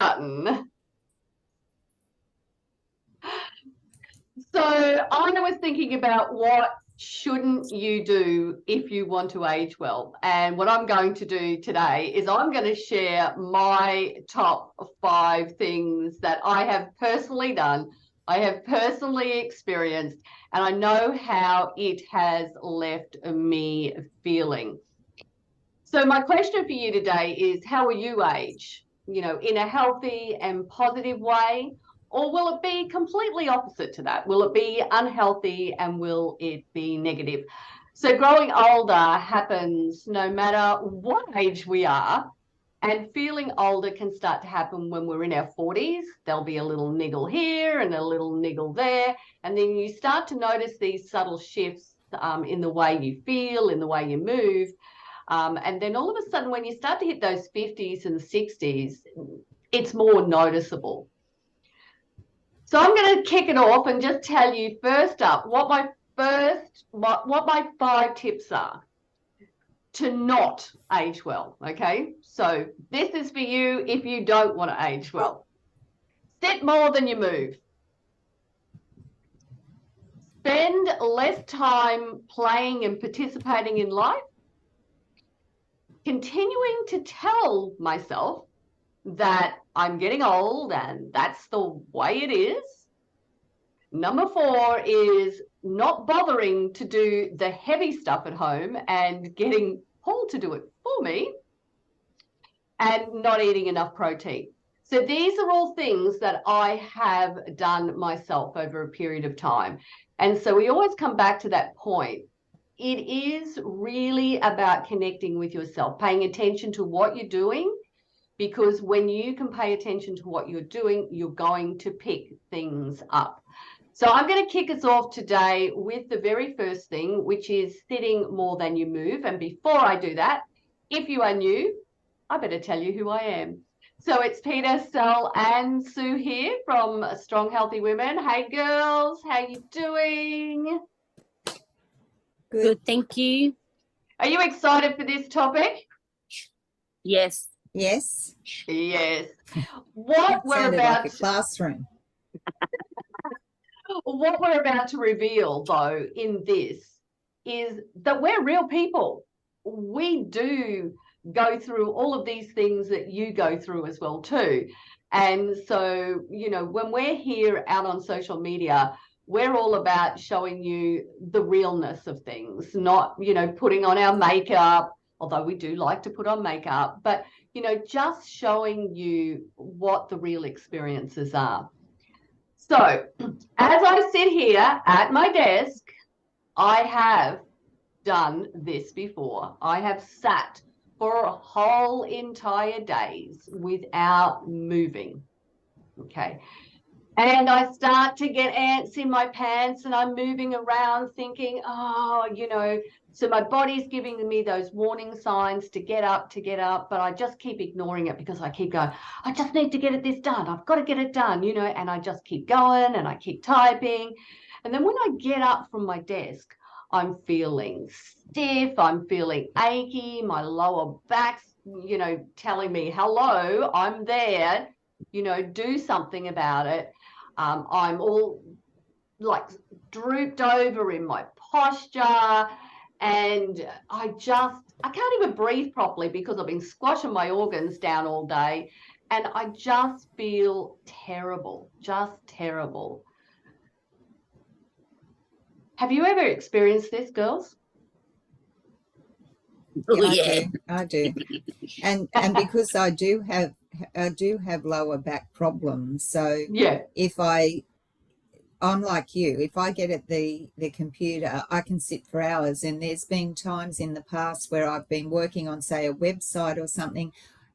button. So I was thinking about what shouldn't you do if you want to age well. And what I'm going to do today is I'm going to share my top 5 things that I have personally done, I have personally experienced, and I know how it has left me feeling. So my question for you today is, how will you age? You know, in a healthy and positive way? Or will it be completely opposite to that? Will it be unhealthy and will it be negative? So growing older happens no matter what age we are, and feeling older can start to happen when we're in our 40s. There'll be a little niggle here and a little niggle there. And then you start to notice these subtle shifts in the way you feel, in the way you move. And then all of a sudden, when you start to hit those 50s and 60s, it's more noticeable. So I'm going to kick it off and just tell you first up what my 5 tips are to not age well. Okay, so this is for you if you don't want to age well. Sit more than you move. Spend less time playing and participating in life. Continuing to tell myself that I'm getting old and that's the way it is. Number 4 is not bothering to do the heavy stuff at home and getting Paul to do it for me, and not eating enough protein. So these are all things that I have done myself over a period of time. And so we always come back to that point. It is really about connecting with yourself, paying attention to what you're doing, because when you can pay attention to what you're doing, you're going to pick things up. So I'm going to kick us off today with the very first thing, which is sitting more than you move. And before I do that, if you are new, I better tell you who I am. So it's Peter, Sal, and Sue here from Strong Healthy Women. Hey girls, how you doing? Good, thank you. Are you excited for this topic? Yes. Yes. Yes. What we're Sounded about like a classroom. What we're about to reveal, though, in this is that we're real people. We do go through all of these things that you go through as well, too. And so, you know, when we're here out on social media, we're all about showing you the realness of things, not, you know, putting on our makeup, although we do like to put on makeup, but, you know, just showing you what the real experiences are. So as I sit here at my desk, I have done this before. I have sat for whole entire days without moving. Okay. And I start to get ants in my pants and I'm moving around thinking, oh, you know, so my body's giving me those warning signs to get up, but I just keep ignoring it because I keep going, I just need to get this done. I've got to get it done, you know, and I just keep going and I keep typing. And then when I get up from my desk, I'm feeling stiff, I'm feeling achy, my lower back's, you know, telling me, hello, I'm there, you know, do something about it. I'm all like drooped over in my posture, and I can't even breathe properly because I've been squashing my organs down all day, and I just feel terrible, just terrible. Have you ever experienced this, girls? Oh, Yeah, I do. And because I do have lower back problems. So yeah, if I'm like you, if I get at the computer, I can sit for hours. And there's been times in the past where I've been working on, say, a website or something,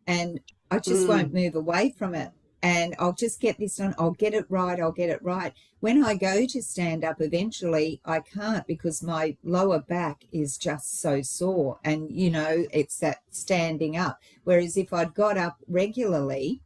and I just won't move away from it. And I'll just get this done. I'll get it right. I'll get it right. When I go to stand up, eventually I can't because my lower back is just so sore. And, you know, it's that standing up. Whereas if I'd got up regularly,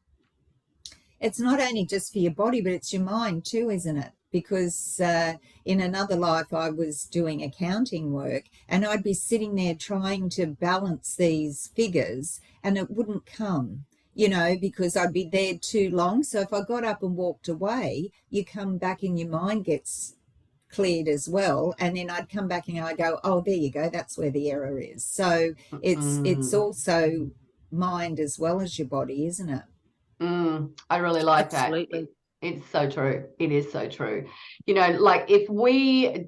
it's not only just for your body, but it's your mind too, isn't it? Because in another life I was doing accounting work and I'd be sitting there trying to balance these figures and it wouldn't come. you know, because I'd be there too long. So if I got up and walked away, you come back and your mind gets cleared as well, and then I'd come back and I go, oh, there you go, that's where the error is. So it's also mind as well as your body, isn't it? I really like Absolutely. that. It's so true. It is so true. You know, like if we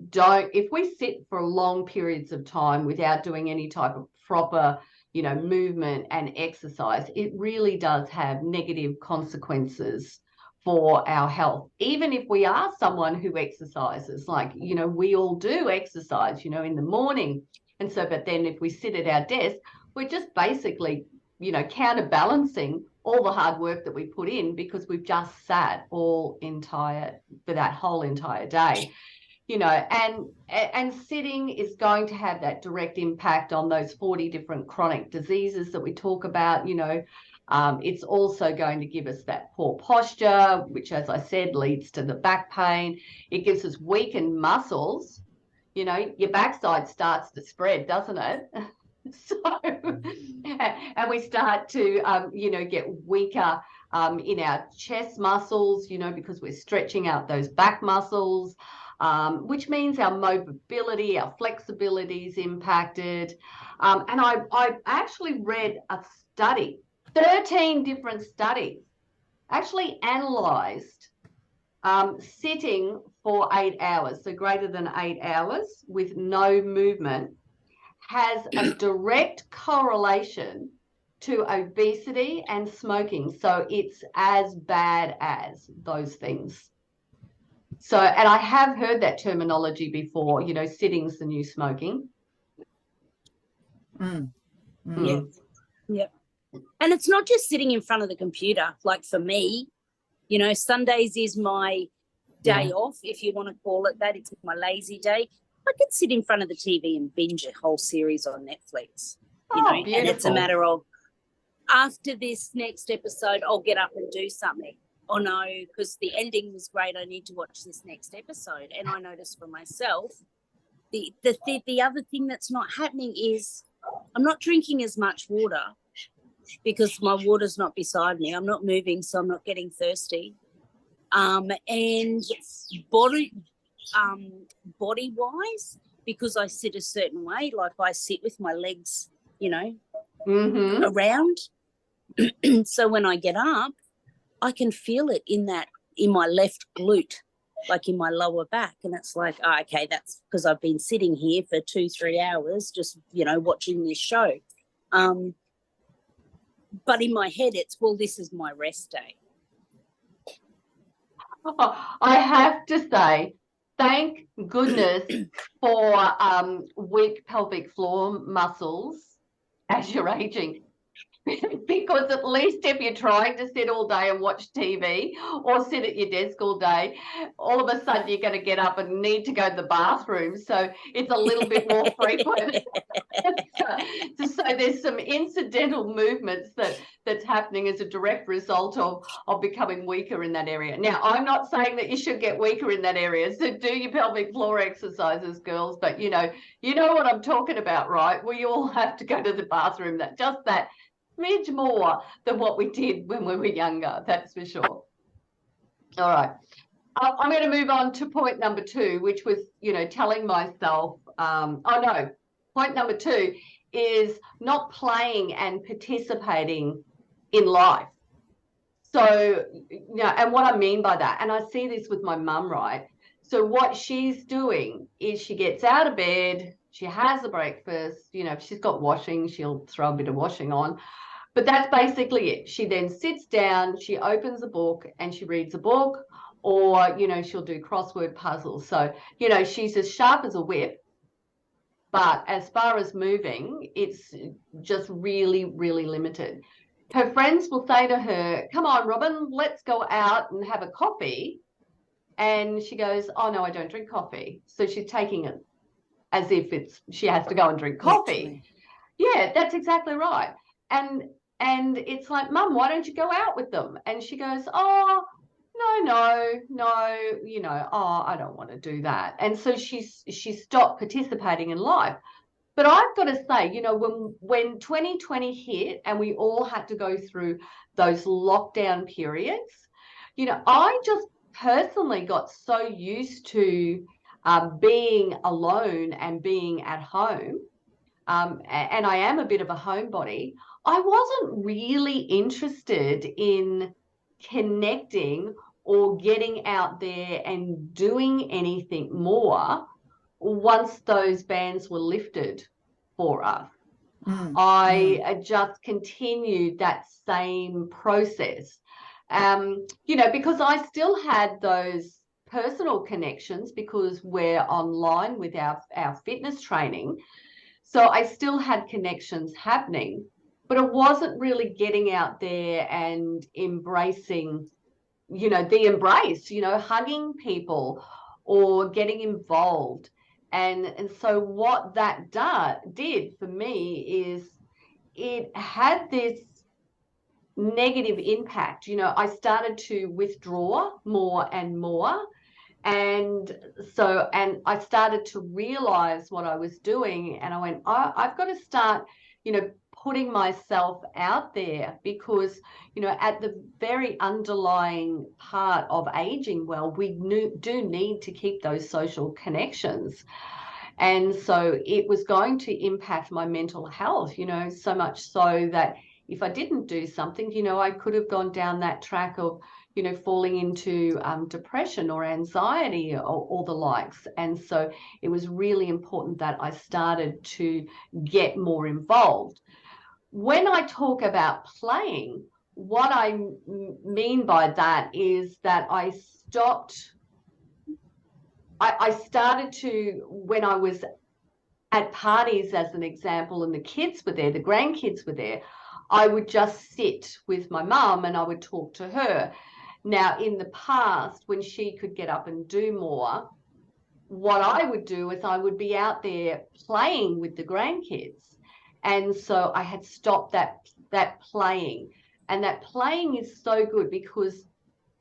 sit for long periods of time without doing any type of proper, you know, movement and exercise, it really does have negative consequences for our health. Even if we are someone who exercises, like, you know, we all do exercise, you know, in the morning. And so, but then if we sit at our desk, we're just basically, you know, counterbalancing all the hard work that we put in because we've just sat for that whole entire day, you know, and sitting is going to have that direct impact on those 40 different chronic diseases that we talk about, you know. It's also going to give us that poor posture, which, as I said, leads to the back pain. It gives us weakened muscles. You know, your backside starts to spread, doesn't it? So, and we start to, you know, get weaker in our chest muscles, you know, because we're stretching out those back muscles, which means our mobility, our flexibility is impacted. And I actually read a study, 13 different studies, actually analysed sitting for 8 hours, so greater than 8 hours with no movement, has a direct correlation to obesity and smoking. So it's as bad as those things. So, and I have heard that terminology before, you know, sitting's the new smoking. Yeah. Yeah. And it's not just sitting in front of the computer. Like for me, you know, Sundays is my day off, if you want to call it that. It's my lazy day. I could sit in front of the TV and binge a whole series on Netflix, you know, beautiful. And it's a matter of after this next episode, I'll get up and do something. Oh no, because the ending was great. I need to watch this next episode. And I noticed for myself, the other thing that's not happening is I'm not drinking as much water because my water's not beside me. I'm not moving, so I'm not getting thirsty. And body-wise, because I sit a certain way, like I sit with my legs, you know, around. So when I get up, I can feel it in my left glute, like in my lower back. And it's like, oh, okay, that's because I've been sitting here for 2-3 hours just, you know, watching this show. But in my head, it's, well, this is my rest day. I have to say, thank goodness for weak pelvic floor muscles as you're aging. Because at least if you're trying to sit all day and watch TV or sit at your desk all day, all of a sudden you're going to get up and need to go to the bathroom. So it's a little bit more frequent. So there's some incidental movements that's happening as a direct result of becoming weaker in that area. Now, I'm not saying that you should get weaker in that area. So do your pelvic floor exercises, girls. But, you know what I'm talking about, right? We all have to go to the bathroom. That smidge more than what we did when we were younger, that's for sure. All right. I'm going to move on to point number 2, which was, you know, telling myself, point number 2 is not playing and participating in life. So, you know, and what I mean by that, and I see this with my mum, right? So what she's doing is she gets out of bed, she has a breakfast, you know, if she's got washing, she'll throw a bit of washing on. But that's basically it. She then sits down, she opens a book and she reads a book, or, you know, she'll do crossword puzzles. So, you know, she's as sharp as a whip. But as far as moving, it's just really, really limited. Her friends will say to her, come on, Robin, let's go out and have a coffee. And she goes, oh, no, I don't drink coffee. So she's taking it as if she has to go and drink coffee. Yeah, that's exactly right. And it's like, Mum, why don't you go out with them? And she goes, oh, no, you know, oh, I don't want to do that. And so she stopped participating in life. But I've got to say, you know, when 2020 hit and we all had to go through those lockdown periods, you know, I just personally got so used to being alone and being at home. And I am a bit of a homebody. I wasn't really interested in connecting or getting out there and doing anything more once those bans were lifted for us. I just continued that same process, you know, because I still had those personal connections because we're online with our fitness training. So I still had connections happening, but it wasn't really getting out there and embracing, you know, the embrace, you know, hugging people or getting involved. And so what that did for me is it had this negative impact. You know, I started to withdraw more and more. And I started to realize what I was doing. And I went, I've got to start, you know, putting myself out there because, you know, at the very underlying part of aging well, we do need to keep those social connections. And so it was going to impact my mental health, you know, so much so that if I didn't do something, you know, I could have gone down that track of, you know, falling into depression or anxiety or the likes. And so it was really important that I started to get more involved. When I talk about playing, what I mean by that is that I started to, when I was at parties, as an example, and the kids were there, the grandkids were there, I would just sit with my mum and I would talk to her. Now, in the past, when she could get up and do more, what I would do is I would be out there playing with the grandkids. And so I had stopped that playing. And that playing is so good because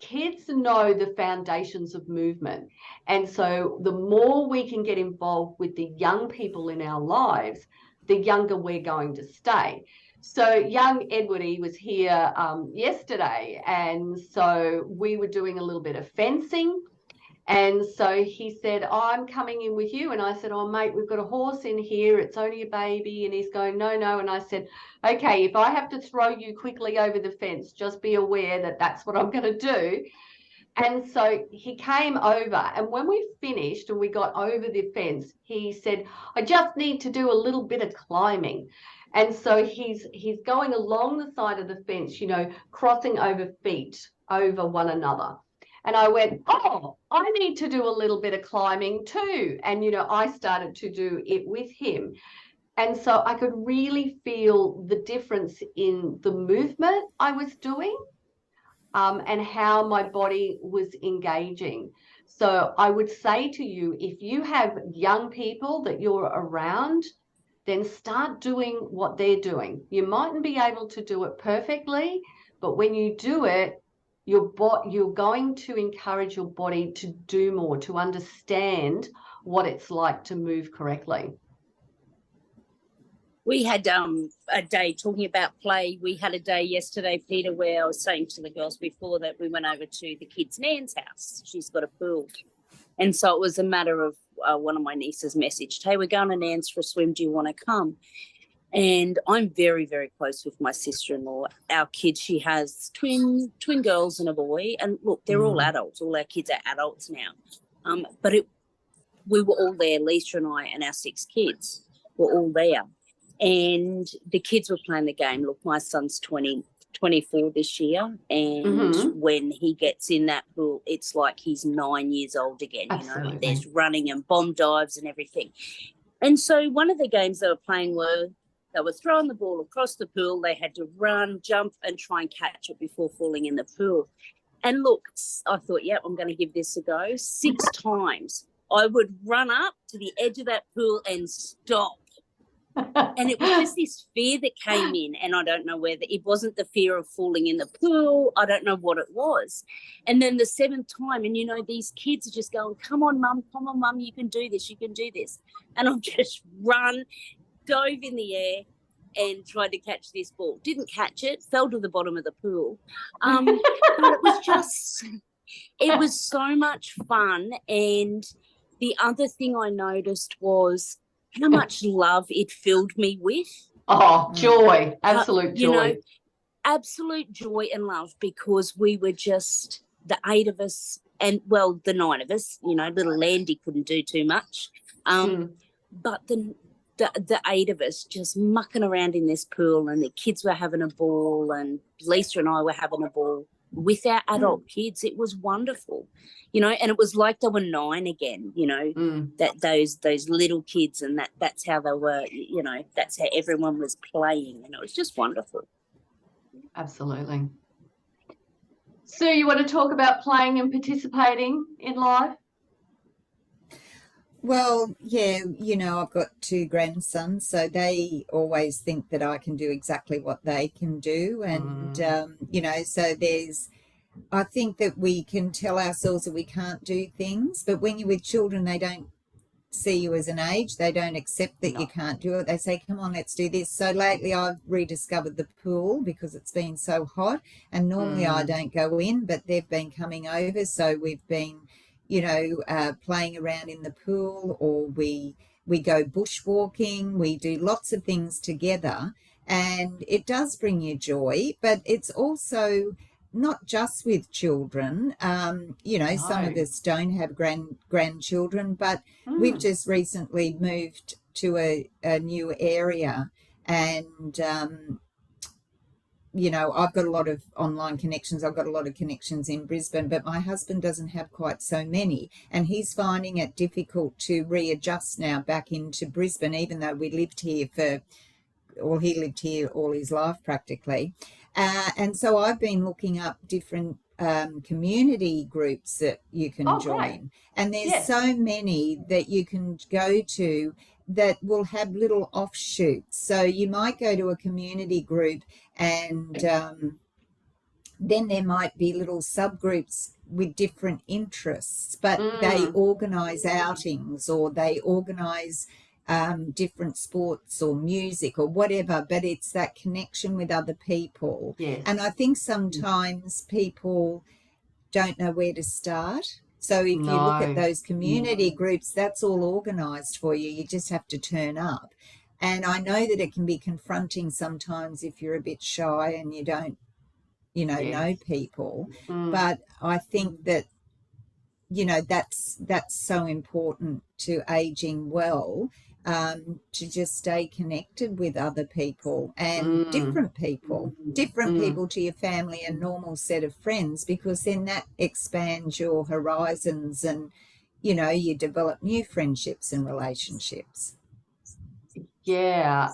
kids know the foundations of movement. And so the more we can get involved with the young people in our lives, the younger we're going to stay. So young Edward was here yesterday, and so we were doing a little bit of fencing. And so he said, I'm coming in with you. And I said, oh, mate, we've got a horse in here. It's only a baby. And he's going, no, no. And I said, okay, if I have to throw you quickly over the fence, just be aware that that's what I'm going to do. And so he came over, and when we finished and we got over the fence, he said, I just need to do a little bit of climbing. And so he's going along the side of the fence, you know, crossing over feet over one another. And I went, oh, I need to do a little bit of climbing too. And, you know, I started to do it with him. And so I could really feel the difference in the movement I was doing. And how my body was engaging. So I would say to you, if you have young people that you're around, then start doing what they're doing. You mightn't be able to do it perfectly, but when you do it, you're going to encourage your body to do more, to understand what it's like to move correctly. We had a day talking about play. We had a day yesterday, Peter, where I was saying to the girls before that we went over to the kids' Nan's house. She's got a pool. And so it was a matter of one of my nieces messaged, hey, we're going to Nan's for a swim. Do you want to come? And I'm very, very close with my sister-in-law. Our kids, she has twin girls and a boy. And look, they're all adults. All our kids are adults now. But we were all there, Lisa and I and our 6 kids were all there. And the kids were playing the game. Look, my son's 24 this year. And when he gets in that pool, it's like he's 9 years old again. Absolutely. You know, there's running and bomb dives and everything. And so one of the games they were playing they were throwing the ball across the pool. They had to run, jump, and try and catch it before falling in the pool. And look, I thought, yeah, I'm going to give this a go. 6 times I would run up to the edge of that pool and stop. And it was just this fear that came in, and I don't know whether it wasn't the fear of falling in the pool. I don't know what it was. And then the 7th time, and, you know, these kids are just going, come on, mum, you can do this, you can do this. And I'll just run dove in the air and tried to catch this ball. Didn't catch it, fell to the bottom of the pool. But it was so much fun. And the other thing I noticed was how much love it filled me with. Oh, joy, absolute joy. Absolute joy and love, because we were just the 8 of us, and well, the 9 of us, little Landy couldn't do too much. But the 8 of us just mucking around in this pool, and the kids were having a ball, and Lisa and I were having a ball with our adult kids. It was wonderful, and it was like they were 9 again, that those little kids, and that's how they were, that's how everyone was playing, and it was just wonderful. Absolutely. Sue, you want to talk about playing and participating in life? Well, yeah, I've got 2 grandsons, so they always think that I can do exactly what they can do. And, so I think that we can tell ourselves that we can't do things, but when you're with children, they don't see you as an age. They don't accept that you can't do it. They say, come on, let's do this. So lately I've rediscovered the pool because it's been so hot, and normally I don't go in, but they've been coming over. So we've been, playing around in the pool, or we go bushwalking. We do lots of things together, and it does bring you joy, but it's also not just with children. Some of us don't have grandchildren, but we've just recently moved to a new area, and I've got a lot of online connections. I've got a lot of connections in Brisbane, but my husband doesn't have quite so many, and he's finding it difficult to readjust now back into Brisbane, even though he lived here all his life practically. And so I've been looking up different community groups that you can join. Great. And there's so many that you can go to that will have little offshoots. So you might go to a community group, and then there might be little subgroups with different interests, but they organise outings, or they organise different sports or music or whatever, but it's that connection with other people. And I think sometimes people don't know where to start. So if you look at those community groups, that's all organised for you. You just have to turn up. And I know that it can be confronting sometimes if you're a bit shy and you don't, know people. But I think that, that's so important to aging well, to just stay connected with other people and different people to your family and normal set of friends, because then that expands your horizons, and, you develop new friendships and relationships. Yeah.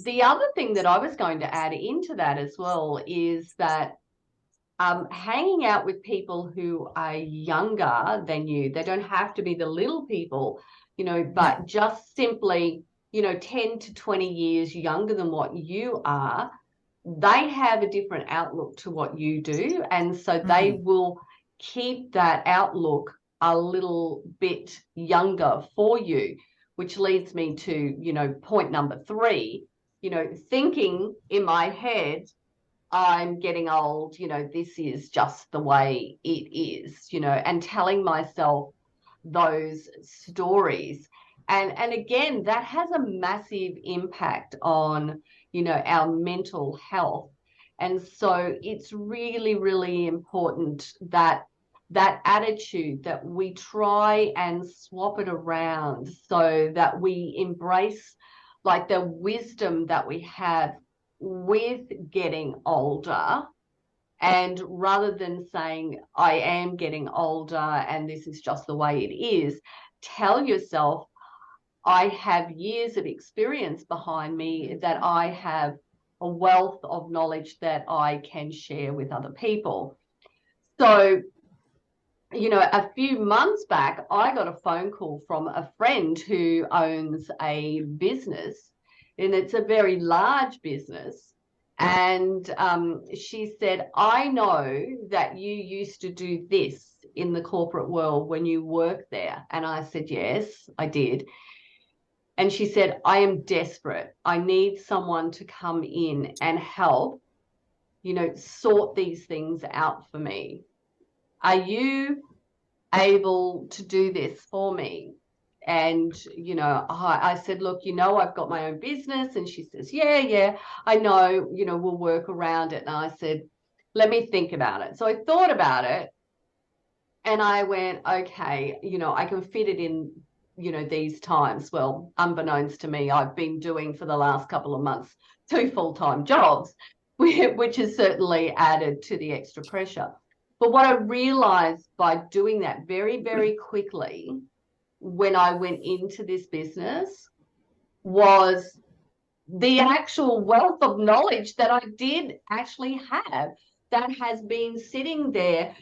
The other thing that I was going to add into that as well is that hanging out with people who are younger than you, they don't have to be the little people, but just simply, 10 to 20 years younger than what you are, they have a different outlook to what you do. And so they will keep that outlook a little bit younger for you, which leads me to, point number 3, thinking in my head, I'm getting old, this is just the way it is, and telling myself those stories. And again, that has a massive impact on, our mental health. And so it's really, really important that attitude, that we try and swap it around, so that we embrace like the wisdom that we have with getting older. And rather than saying, I am getting older and this is just the way it is, tell yourself, I have years of experience behind me, that I have a wealth of knowledge that I can share with other people. So, a few months back, I got a phone call from a friend who owns a business, and it's a very large business. And she said, I know that you used to do this in the corporate world when you worked there. And I said, yes, I did. And she said, I am desperate. I need someone to come in and help, sort these things out for me. Are you able to do this for me? And, I said, look, I've got my own business. And she says, yeah, I know, we'll work around it. And I said, let me think about it. So I thought about it and I went, okay, I can fit it in, these times. Well, unbeknownst to me, I've been doing for the last couple of months 2 full-time jobs, which has certainly added to the extra pressure. But what I realized by doing that very, very quickly when I went into this business was the actual wealth of knowledge that I did actually have that has been sitting there,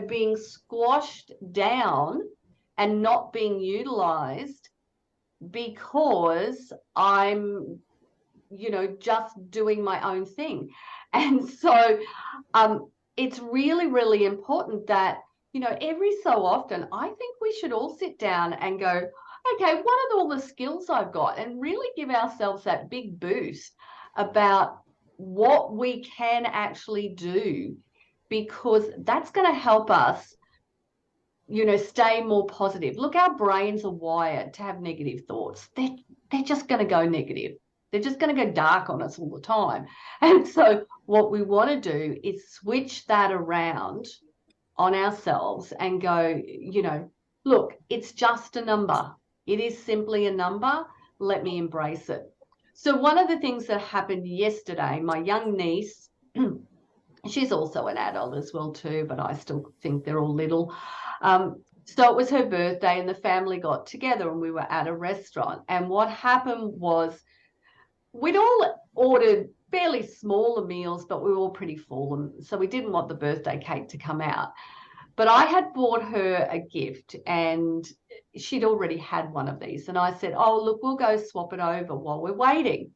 being squashed down and not being utilized because I'm, just doing my own thing. And so it's really, really important that, every so often, I think we should all sit down and go, okay, what are all the skills I've got? And really give ourselves that big boost about what we can actually do, because that's going to help us, stay more positive. Look, our brains are wired to have negative thoughts. They're just going to go negative. They're just going to go dark on us all the time. And so what we want to do is switch that around on ourselves and go, look, it's just a number. It is simply a number. Let me embrace it. So one of the things that happened yesterday, my young niece, she's also an adult as well too, but I still think they're all little. So it was her birthday and the family got together and we were at a restaurant. And what happened was we'd all ordered fairly smaller meals, but we were all pretty full. And so we didn't want the birthday cake to come out. But I had bought her a gift and she'd already had one of these. And I said, oh, look, we'll go swap it over while we're waiting.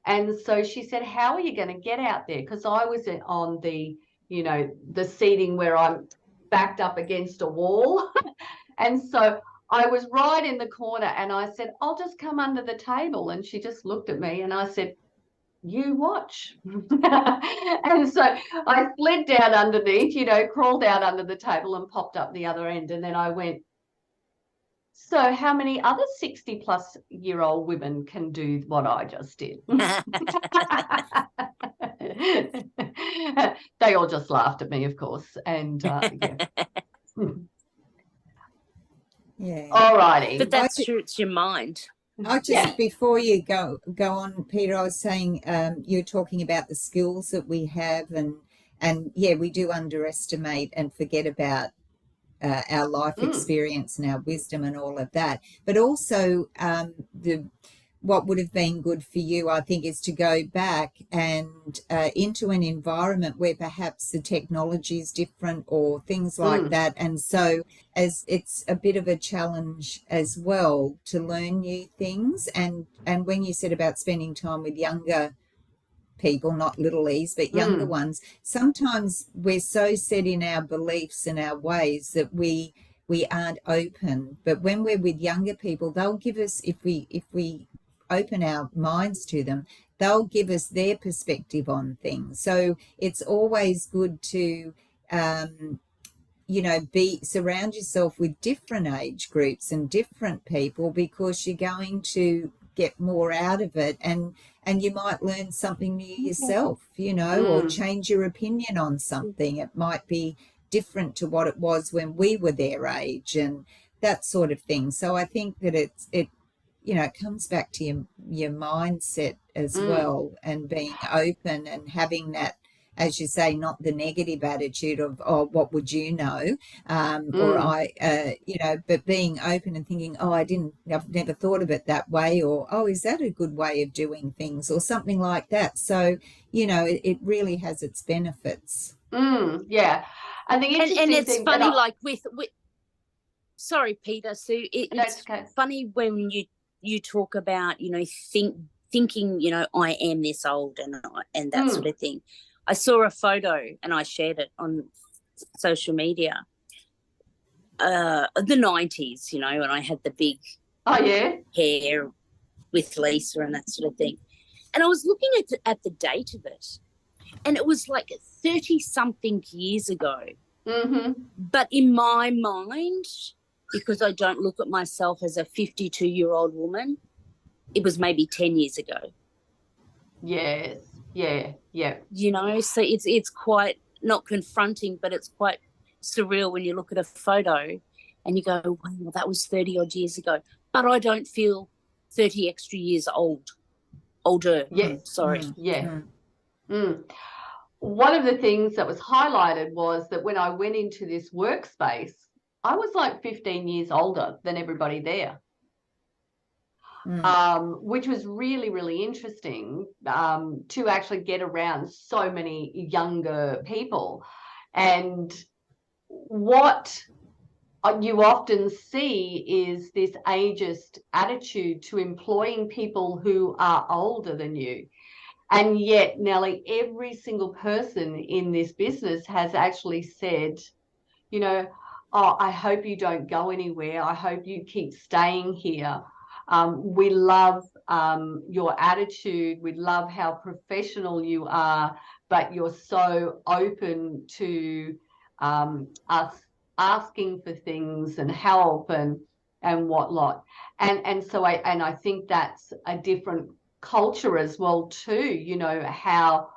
And so she said, how are you going to get out there? Because I was on the, the seating where I'm backed up against a wall. And so I was right in the corner and I said, I'll just come under the table. And she just looked at me and I said, you watch. And so I slid down underneath, crawled out under the table and popped up the other end. And then I went, so how many other 60-plus-year-old women can do what I just did? They all just laughed at me, of course. And yeah. Yeah. All righty. But that's true. It's your mind. I just, before you go on, Peter, I was saying you're talking about the skills that we have, and yeah, we do underestimate and forget about our life experience and our wisdom and all of that. But also what would have been good for you, I think, is to go back and into an environment where perhaps the technology is different or things like that. And so as it's a bit of a challenge as well to learn new things. And when you said about spending time with younger people, not little e's, but younger ones, sometimes we're so set in our beliefs and our ways that we aren't open. But when we're with younger people, they'll give us, if we open our minds to them, they'll give us their perspective on things. So it's always good to surround yourself with different age groups and different people, because you're going to get more out of it, and you might learn something new yourself, or change your opinion on something. It might be different to what it was when we were their age, and that sort of thing. So I think that it comes back to your mindset as well, and being open and having that, as you say, not the negative attitude of, oh, what would you know? Or but being open and thinking, oh, I've never thought of it that way, or, oh, is that a good way of doing things, or something like that. So, it really has its benefits. Yeah. And the interesting and it's thing funny, like with sorry, Peter, Sue, it's okay. funny when you talk about, thinking, I am this old and that sort of thing. I saw a photo and I shared it on social media, the 90s, and I had the big hair, with Lisa and that sort of thing. And I was looking at the date of it, and it was like 30-something years ago. Mm-hmm. But in my mind, because I don't look at myself as a 52-year-old woman, it was maybe 10 years ago. Yes. Yeah. You know, so it's quite not confronting, but it's quite surreal when you look at a photo and you go, wow, that was 30 odd years ago. But I don't feel 30 extra years older. Yes. Sorry. Yeah. One of the things that was highlighted was that when I went into this workspace, I was like 15 years older than everybody there. Which was really, really interesting to actually get around so many younger people. And what you often see is this ageist attitude to employing people who are older than you. And yet nearly every single person in this business has actually said, you know, oh, I hope you don't go anywhere. I hope you keep staying here. We love your attitude. We love how professional you are, but you're so open to us asking for things and help and whatnot. And so I think that's a different culture as well too. You know how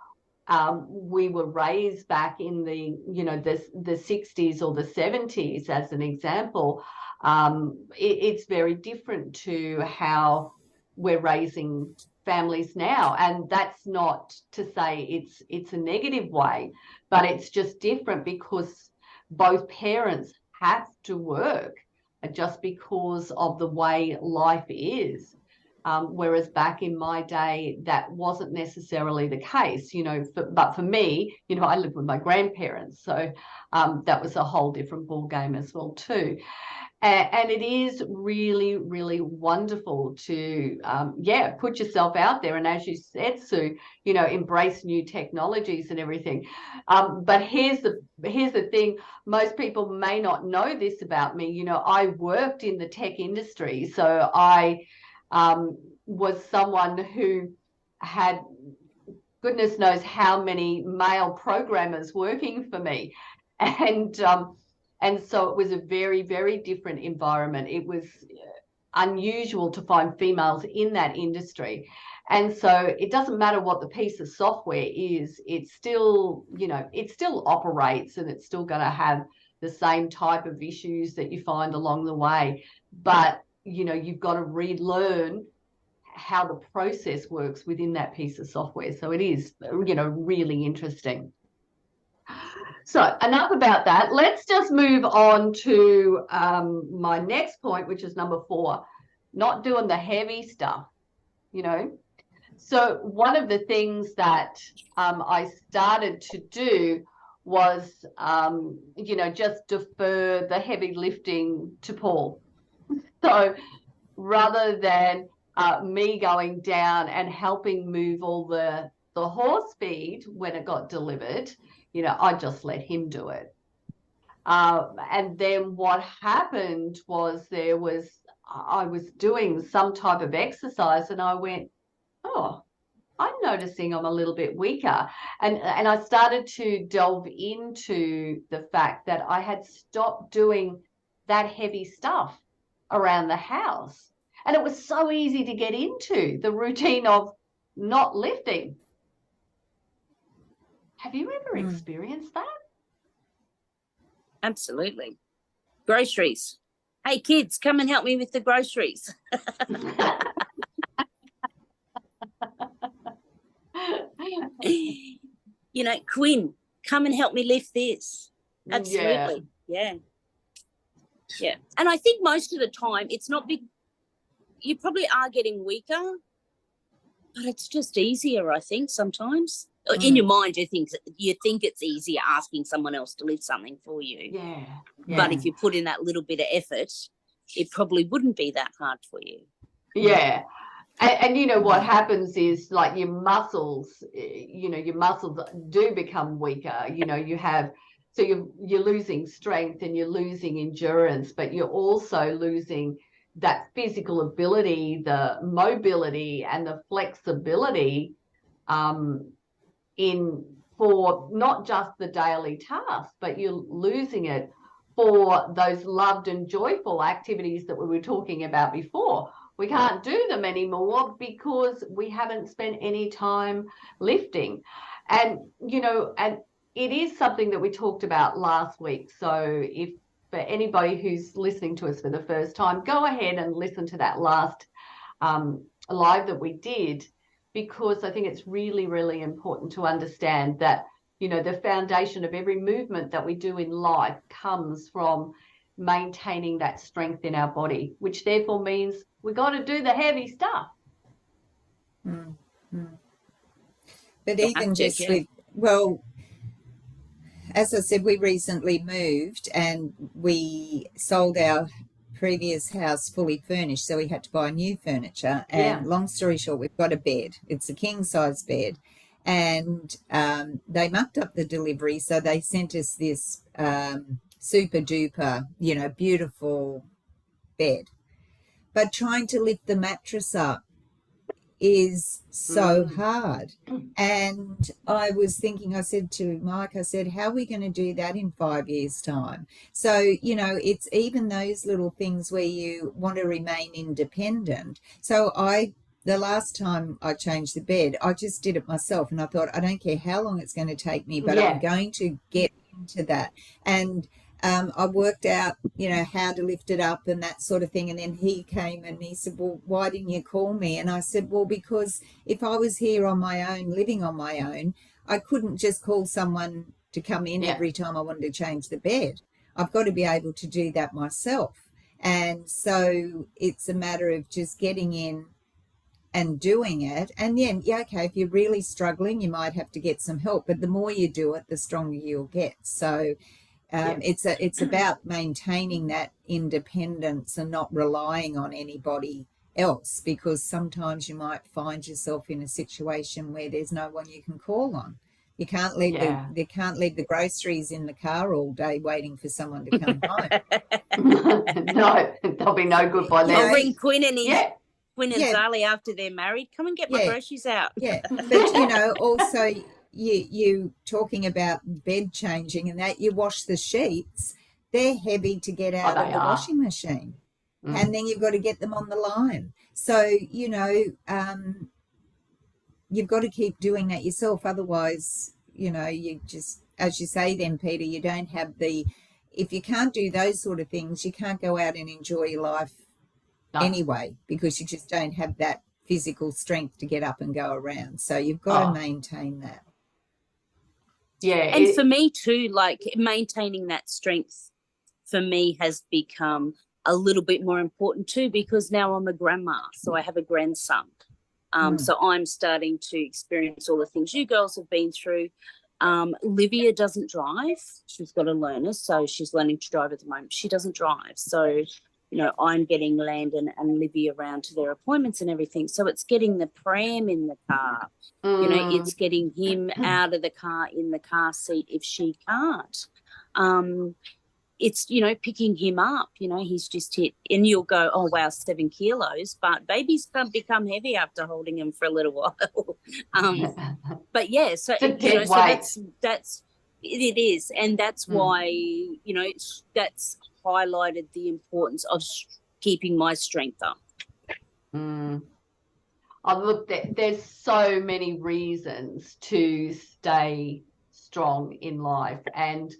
we were raised back in the, you know, the 60s or the 70s, as an example. It's very different to how we're raising families now. And that's not to say it's a negative way, but it's just different because both parents have to work just because of the way life is. Whereas back in my day, that wasn't necessarily the case, you know, but for me, you know, I lived with my grandparents. So that was a whole different ball game as well too. And it is really, really wonderful to, put yourself out there. And as you said, Sue, you know, embrace new technologies and everything. But here's the thing. Most people may not know this about me. You know, I worked in the tech industry. So I was someone who had goodness knows how many male programmers working for me. And so it was a very, very different environment. It was unusual to find females in that industry. And so it doesn't matter what the piece of software is, it's still, you know, it still operates and it's still going to have the same type of issues that you find along the way. But, you know, you've got to relearn how the process works within that piece of software. So it is, you know, really interesting. So enough about that. Let's just move on to my next point, which is number 4, not doing the heavy stuff, you know. So one of the things that I started to do was, you know, just defer the heavy lifting to Paul. So rather than me going down and helping move all the horse feed when it got delivered, you know, I just let him do it. And then what happened was I was doing some type of exercise and I went, oh, I'm noticing I'm a little bit weaker. And I started to delve into the fact that I had stopped doing that heavy stuff around the house. And it was so easy to get into the routine of not lifting. Have you ever experienced that? Absolutely. Groceries. Hey, kids, come and help me with the groceries. You know, Quinn, come and help me lift this. Absolutely. Yeah. And I think most of the time it's not big. You probably are getting weaker, but it's just easier, I think, sometimes. In your mind, you think it's easier asking someone else to lift something for you. Yeah. But if you put in that little bit of effort, it probably wouldn't be that hard for you. Yeah. And you know what happens is, like, your muscles, you know, your muscles do become weaker. You know, you're losing strength and you're losing endurance, but you're also losing that physical ability, the mobility and the flexibility in for not just the daily tasks, but you're losing it for those loved and joyful activities that we were talking about before. We can't do them anymore because we haven't spent any time lifting. And, and it is something that we talked about last week. So if for anybody who's listening to us for the first time, go ahead and listen to that last live that we did, because I think it's really, really important to understand that, the foundation of every movement that we do in life comes from maintaining that strength in our body, which therefore means we got to do the heavy stuff. Mm-hmm. But even just with, well, as I said, we recently moved and we sold our previous house fully furnished, so we had to buy new furniture. And long story short, we've got a bed. It's a king size bed, and they mucked up the delivery, so they sent us this super duper, beautiful bed. But trying to lift the mattress up is so hard. And I was thinking, I said to Mike, how are we going to do that in 5 years' time? So, it's even those little things where you want to remain independent. So the last time I changed the bed, I just did it myself, and I thought, I don't care how long it's going to take me, but I'm going to get into that. And I worked out, how to lift it up and that sort of thing. And then he came and he said, well, why didn't you call me? And I said, well, because if I was here on my own, living on my own, I couldn't just call someone to come in every time I wanted to change the bed. I've got to be able to do that myself. And so it's a matter of just getting in and doing it. And then, okay, if you're really struggling, you might have to get some help. But the more you do it, the stronger you'll get. So it's about maintaining that independence and not relying on anybody else, because sometimes you might find yourself in a situation where there's no one you can call on. You can't leave they can't leave the groceries in the car all day waiting for someone to come home. No, they'll be no good by then. I'll ring Quinn and Quinn and Zali after they're married. Come and get my groceries out. Yeah, but also you talking about bed changing and that, you wash the sheets, they're heavy to get out of the washing machine. And then you've got to get them on the line. So, you've got to keep doing that yourself. Otherwise, you just, as you say then, Peter, you don't have if you can't do those sort of things, you can't go out and enjoy your life anyway, because you just don't have that physical strength to get up and go around. So you've got to maintain that. Yeah. And for me too, like maintaining that strength for me has become a little bit more important too, because now I'm a grandma, so I have a grandson. So I'm starting to experience all the things you girls have been through. Livia doesn't drive. She's got a learner, so she's learning to drive at the moment. She doesn't drive. So, I'm getting Landon and Livia around to their appointments and everything. So it's getting the pram in the car. It's getting him out of the car in the car seat if she can't. It's, picking him up, he's just hit, and you'll go, oh, wow, 7 kilos, but babies can become heavy after holding him for a little while. But yeah, so, so that's, it is. And that's why, that's highlighted the importance of keeping my strength up. Oh, look, there's so many reasons to stay strong in life, and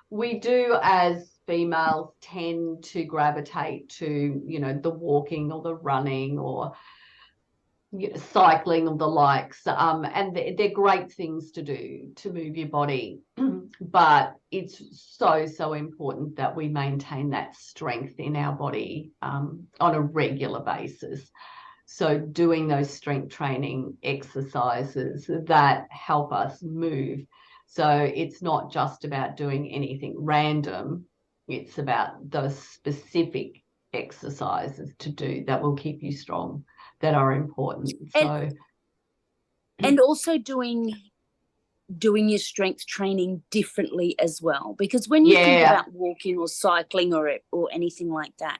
we do as females tend to gravitate to, the walking or the running or cycling or the likes. And they're great things to do to move your body. But it's so important that we maintain that strength in our body on a regular basis. So doing those strength training exercises that help us move. So it's not just about doing anything random. It's about those specific exercises to do that will keep you strong, that are important. And also doing your strength training differently as well. Because when you think about walking or cycling or anything like that,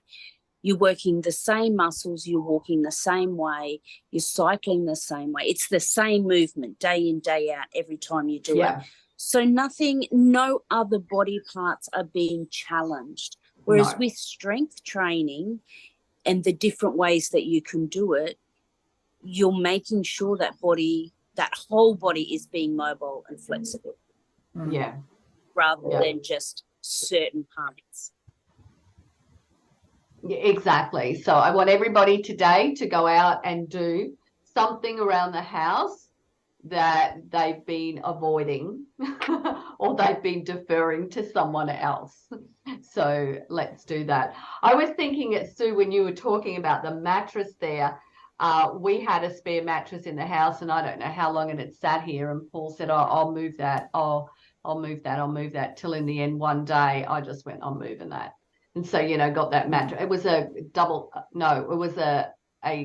You're working the same muscles, you're walking the same way, you're cycling the same way. It's the same movement day in, day out, every time you do it. So no other body parts are being challenged. Whereas with strength training and the different ways that you can do it, you're making sure that whole body is being mobile and flexible. Yeah. Rather than just certain parts. Yeah, exactly. So I want everybody today to go out and do something around the house that they've been avoiding or they've been deferring to someone else. So let's do that. I was thinking, Sue, when you were talking about the mattress there, we had a spare mattress in the house, and I don't know how long it had sat here, and Paul said, I'll move that. I'll move that, till in the end one day I just went, I'm moving that. And so, got that mattress. It was a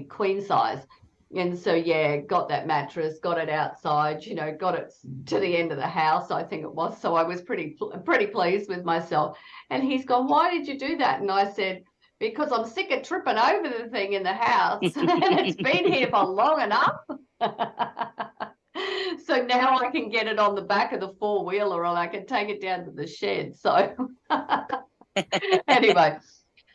queen size. And so, got that mattress, got it outside, got it to the end of the house, I think it was. So I was pretty pleased with myself. And he's gone, why did you do that? And I said, because I'm sick of tripping over the thing in the house. And it's been here for long enough. So now I can get it on the back of the four-wheeler, and I can take it down to the shed. So anyway,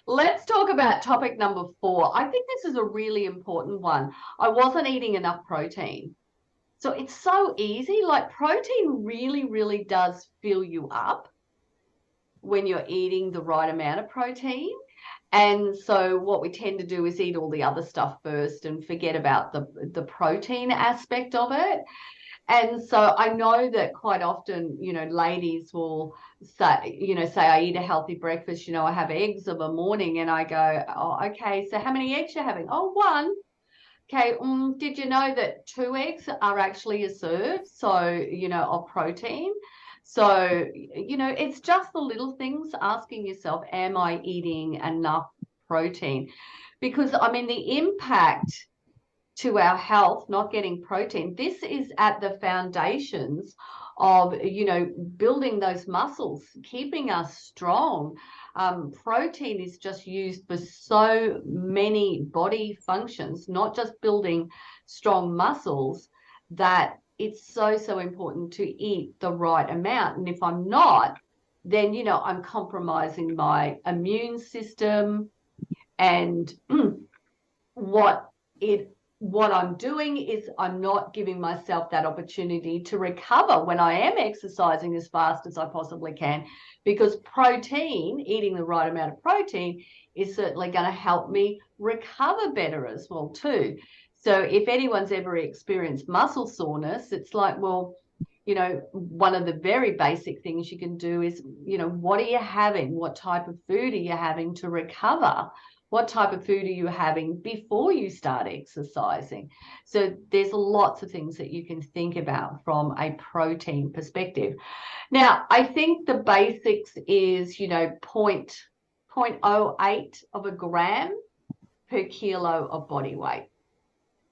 let's talk about topic number 4. I think this is a really important one. I wasn't eating enough protein. So it's so easy. Like, protein really, really does fill you up when you're eating the right amount of protein. And so what we tend to do is eat all the other stuff first and forget about the protein aspect of it. And so I know that quite often, ladies will say I eat a healthy breakfast, I have eggs of a morning, and I go, oh, okay, so how many eggs you're having? Oh, 1. Okay, did you know that 2 eggs are actually a serve, so, of protein? So, it's just the little things, asking yourself, am I eating enough protein? Because, the impact to our health, not getting protein, this is at the foundations of, building those muscles, keeping us strong. Protein is just used for so many body functions, not just building strong muscles, that it's so important to eat the right amount. And if I'm not, then, I'm compromising my immune system. And what I'm doing is I'm not giving myself that opportunity to recover when I am exercising as fast as I possibly can, because protein, eating the right amount of protein, is certainly going to help me recover better as well too. So if anyone's ever experienced muscle soreness, it's like, well, one of the very basic things you can do is, what are you having? What type of food are you having to recover? What type of food are you having before you start exercising? So there's lots of things that you can think about from a protein perspective. Now, I think the basics is, 0.08 of a gram per kilo of body weight.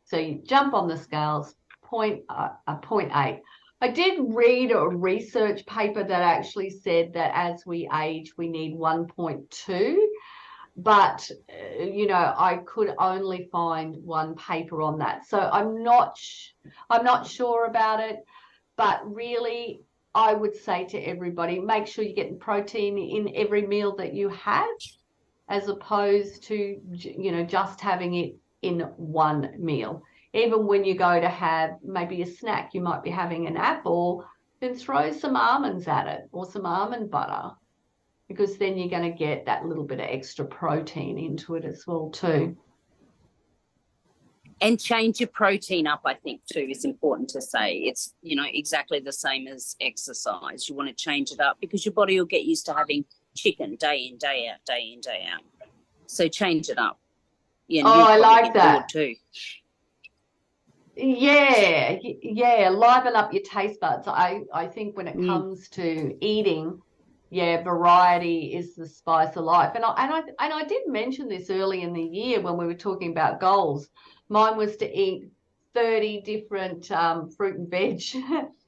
So you jump on the scales, 0.8. I did read a research paper that actually said that as we age, we need 1.2. But, I could only find one paper on that. So I'm not sure about it. But really, I would say to everybody, make sure you're getting protein in every meal that you have, as opposed to, just having it in one meal. Even when you go to have maybe a snack, you might be having an apple, then throw some almonds at it, or some almond butter, because then you're going to get that little bit of extra protein into it as well too. And change your protein up, I think, too, is important to say. It's, exactly the same as exercise. You want to change it up because your body will get used to having chicken day in, day out, day in, day out. So change it up. Yeah, I like that too. Yeah, liven up your taste buds. I think when it comes to eating, variety is the spice of life. And I did mention this early in the year when we were talking about goals. Mine was to eat 30 different fruit and veg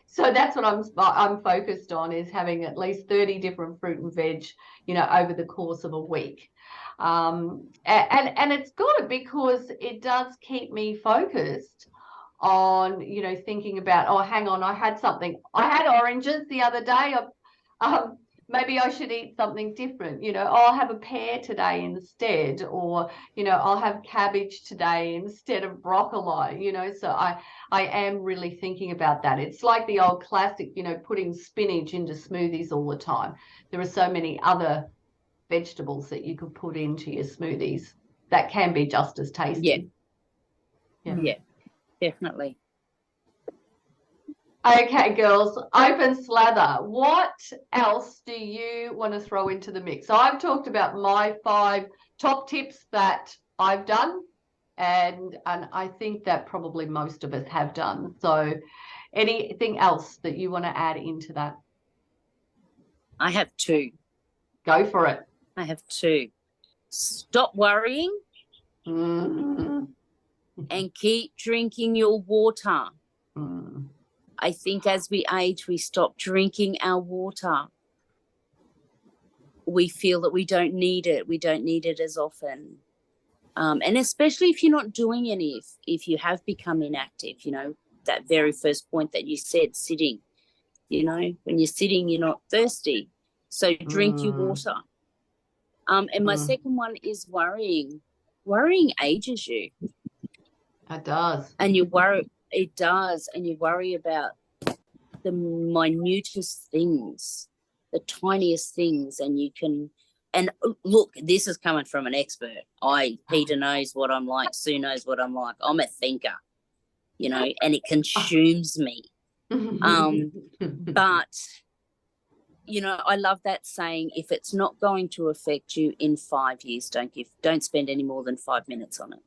So that's what I'm focused on, is having at least 30 different fruit and veg, over the course of a week. And it's good because it does keep me focused on, thinking about, oh, hang on, I had oranges the other day. Maybe I should eat something different. I'll have a pear today instead, or, I'll have cabbage today instead of broccoli, so I am really thinking about that. It's like the old classic, putting spinach into smoothies all the time. There are so many other vegetables that you could put into your smoothies that can be just as tasty. Yeah, definitely. Okay, girls, open slather. What else do you want to throw into the mix? So I've talked about my 5 top tips that I've done, and I think that probably most of us have done. So anything else that you want to add into that? I have 2. Go for it. I have 2. Stop worrying Mm. and keep drinking your water. Mm. I think as we age, we stop drinking our water. We feel that we don't need it. We don't need it as often. And especially if you're not doing any, if you have become inactive, that very first point that you said, sitting, when you're sitting, you're not thirsty. So drink your water. And my second one is worrying. Worrying ages you. It does. And you worry. It does, and you worry about the minutest things, the tiniest things, and you can. And look, this is coming from an expert. Peter knows what I'm like. Sue knows what I'm like. I'm a thinker, and it consumes me. But I love that saying. If it's not going to affect you in 5 years, don't spend any more than 5 minutes on it.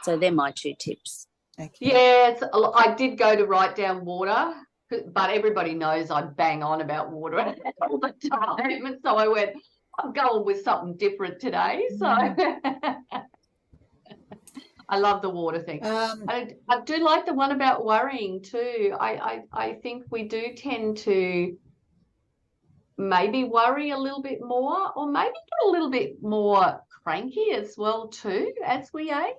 So they're my 2 tips. Okay. Yes, I did go to write down water, but everybody knows I bang on about water all the time, and so I went, I'm going with something different today. So I love the water thing. I do like the one about worrying too. I think we do tend to maybe worry a little bit more, or maybe get a little bit more cranky as well too as we age.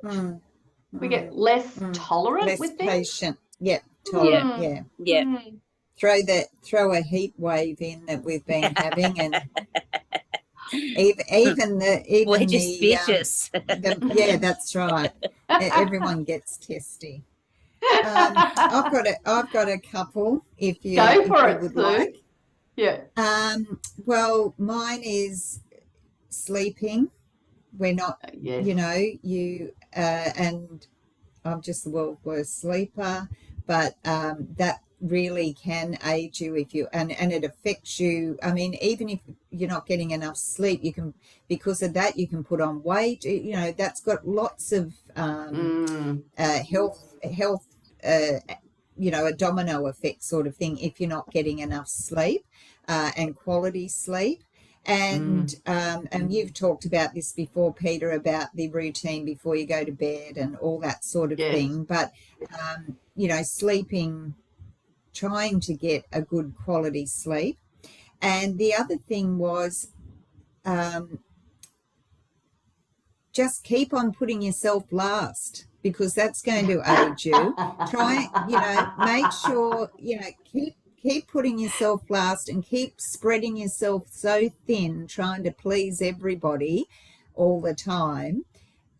We get less tolerant, less with things. patient. Yep, tolerant. Yeah. Throw a heat wave in that we've been having, and even we're just vicious. Yeah, that's right. Everyone gets testy. I've got a couple. If you go for it, would Sue. like. Yeah. Well, mine is sleeping. We're not, yes. and I'm just the world's worst sleeper, but that really can age you and it affects you. I mean, even if you're not getting enough sleep, because of that, you can put on weight. That's got lots of health, a domino effect sort of thing if you're not getting enough sleep and quality sleep. And you've talked about this before, Peter, about the routine before you go to bed and all that sort of thing. But, sleeping, trying to get a good quality sleep. And the other thing was just keep on putting yourself last, because that's going to age you. Make sure, keep putting yourself last and keep spreading yourself so thin, trying to please everybody all the time.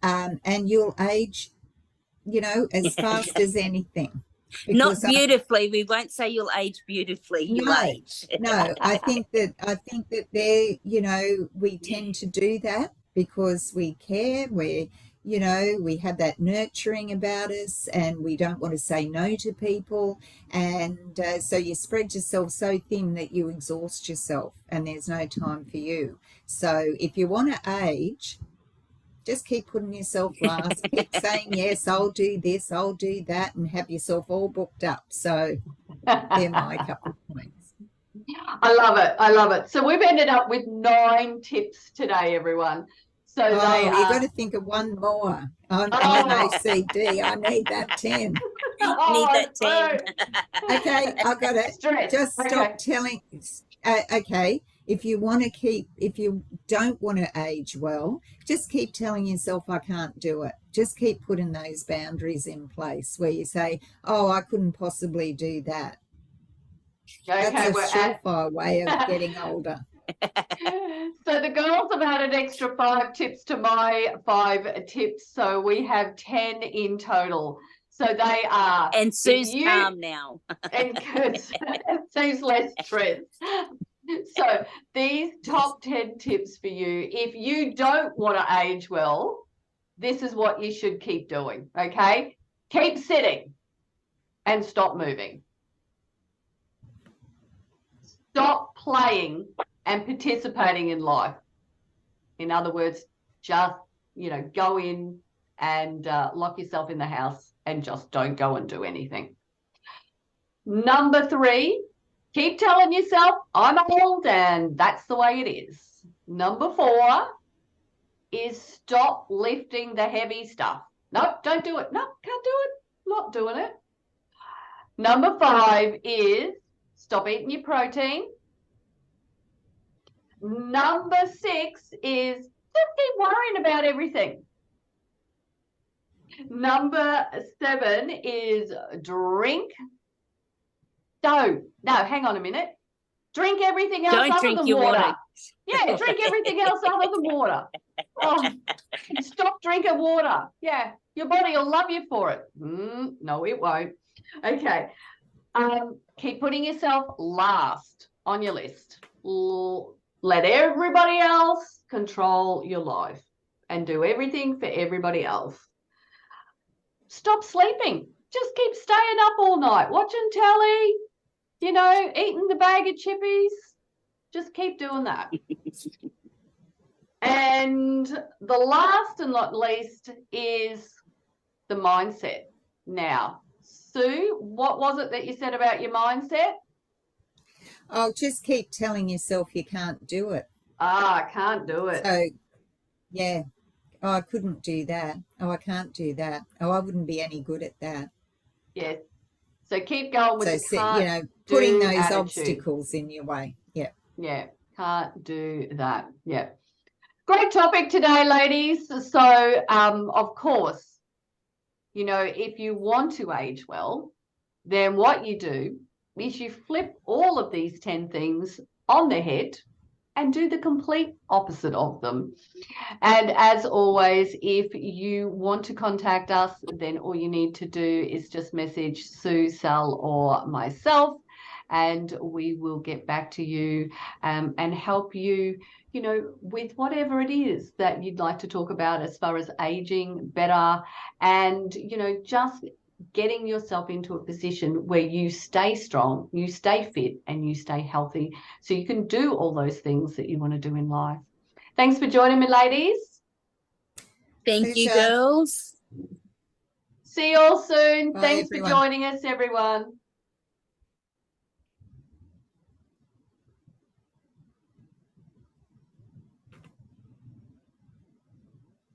And you'll age, as fast as anything. Not beautifully. We won't say you'll age beautifully. You'll age. No, I think that there, we tend to do that because we care. We have that nurturing about us, and we don't want to say no to people. And so you spread yourself so thin that you exhaust yourself and there's no time for you. So if you want to age, just keep putting yourself last. Keep saying, yes, I'll do this, I'll do that, and have yourself all booked up. So they're my couple of points. I love it. So we've ended up with 9 tips today, everyone. So they Oh, are. you've got to think of one more. I'm OCD. I need that 10. Need that 10. Okay, I got it. Stress. Just stop Okay. telling. Okay, if you don't want to age well, just keep telling yourself, I can't do it. Just keep putting those boundaries in place where you say, oh, I couldn't possibly do that. Okay, That's a we're at. surefire way of getting older. So the girls have had an extra 5 tips to my 5 tips. So we have 10 in total. So they are. And Sue's calm now. And Sue's less stressed. So these top 10 tips for you. If you don't want to age well, this is what you should keep doing. Okay. Keep sitting and stop moving. Stop playing and participating in life. In other words, just, go in and lock yourself in the house and just don't go and do anything. Number 3, keep telling yourself, I'm old and that's the way it is. Number 4 is stop lifting the heavy stuff. No, don't do it. No, can't do it. Not doing it. Number 5 is stop eating your protein. Number 6 is just keep worrying about everything. Number 7 is drink. No, hang on a minute. Drink everything else other than water. Yeah, drink everything else other than water. Oh, stop drinking water. Yeah, your body will love you for it. No, it won't. Okay. Keep putting yourself last on your list. Let everybody else control your life and do everything for everybody else. Stop sleeping. Just keep staying up all night, watching telly, eating the bag of chippies. Just keep doing that. And the last and not least is the mindset. Now, Sue, what was it that you said about your mindset? Oh, just keep telling yourself you can't do it. I can't do it. So, yeah. Oh, I couldn't do that. Oh, I can't do that. Oh, I wouldn't be any good at that. Yeah. So keep going with the can't putting do those attitude. obstacles in your way. Yeah. Yeah. Can't do that. Yeah. Great topic today, ladies. So, of course, if you want to age well, then what you do is you flip all of these 10 things on their head and do the complete opposite of them. And as always, if you want to contact us, then all you need to do is just message Sue, Sal, or myself, and we will get back to you and help you, with whatever it is that you'd like to talk about as far as aging better and, just getting yourself into a position where you stay strong, you stay fit, and you stay healthy so you can do all those things that you want to do in life. Thanks for joining me, ladies. Thank you, girls. See you all soon. Bye, Thanks everyone. for joining us, everyone.